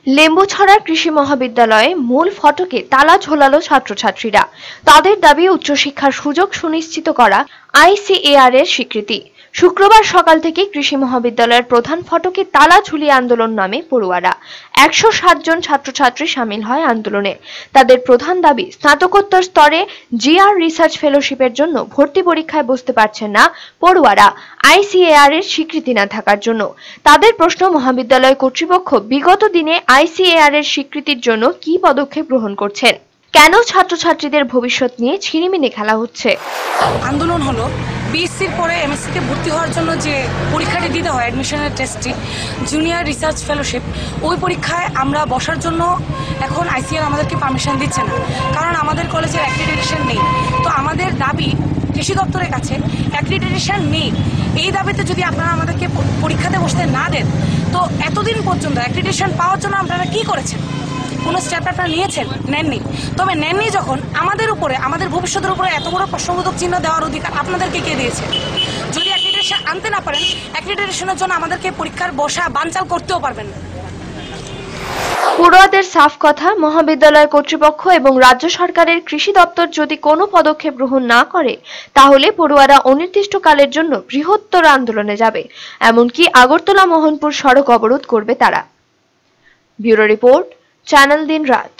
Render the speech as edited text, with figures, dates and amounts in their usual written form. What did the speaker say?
লেম্বুছড়া কৃষি মহাবিদ্যালয়ে মূল ফটকে তালা ঝোলালো ছাত্রছাত্রীরা। তাদের দাবি উচ্চশিক্ষার সুযোগ সুনিশ্চিত করা, আইসিএআর এর স্বীকৃতি। শুক্রবার সকাল থেকে কৃষি মহাবিদ্যালয়ের প্রধান ফটকে তালা ঝুলিয়ে আন্দোলন নামে পড়ুয়ারা। 107 জন ছাত্রছাত্রী সামিল হয় আন্দোলনে। তাদের প্রধান দাবি, স্নাতকোত্তর স্তরে জিআর রিসার্চ ফেলোশিপের জন্য ভর্তি পরীক্ষায় বসতে পারছেন না পড়ুয়ারা, আইসিএআর এর স্বীকৃতি না থাকার জন্য। তাদের প্রশ্ন, মহাবিদ্যালয় কর্তৃপক্ষ বিগত দিনে আইসিএআর এর স্বীকৃতির জন্য কি পদক্ষেপ গ্রহণ করছেন, কেন ছাত্রছাত্রীদের ভবিষ্যৎ নিয়ে ছিনিমিনি খেলা হচ্ছে। আন্দোলন হলো বিএসসির পরে এমএসসিতে ভর্তি হওয়ার জন্য যে পরীক্ষাটি দিতে হয়, অ্যাডমিশনের টেস্টটি, জুনিয়র রিসার্চ ফেলোশিপ, ওই পরীক্ষায় আমরা বসার জন্য এখন আইসিএআর আমাদেরকে পারমিশন দিচ্ছে না, কারণ আমাদের কলেজের অ্যাক্রিডিটেশন নেই। তো আমাদের দাবি কৃষি দপ্তরের কাছে, অ্যাক্রিডিটেশন নেই, এই দাবিতে যদি আপনারা আমাদেরকে পরীক্ষাতে বসতে না দেন, তো এতদিন পর্যন্ত অ্যাক্রিডিটেশন পাওয়ার জন্য আপনারা কি করেছেন? কোনো স্টেপ আপনারা নিয়েছেন? নেননি। তবে নেননি যখন, আমাদের উপরে, আমাদের ভবিষ্যতের উপরে এত বড় প্রশ্নবোধক চিহ্ন দেওয়ার অধিকার আপনাদেরকে কে দিয়েছে? যদি অ্যাক্রিডিটেশন আনতে না পারেন, অ্যাক্রিডিটেশনের জন্য আমাদেরকে পরীক্ষার বসা বানচাল করতেও পারবেন না। পড়ুয়াদের সাফ কথা, মহাবিদ্যালয় কর্তৃপক্ষ এবং রাজ্য সরকারের কৃষি দপ্তর যদি কোনো পদক্ষেপ গ্রহণ না করে, তাহলে পড়ুয়ারা অনির্দিষ্টকালের জন্য বৃহত্তর আন্দোলনে যাবে। এমনকি আগরতলা মোহনপুর সড়ক অবরোধ করবে তারা। ব্যুরো রিপোর্ট, চ্যানেল দিন রাত।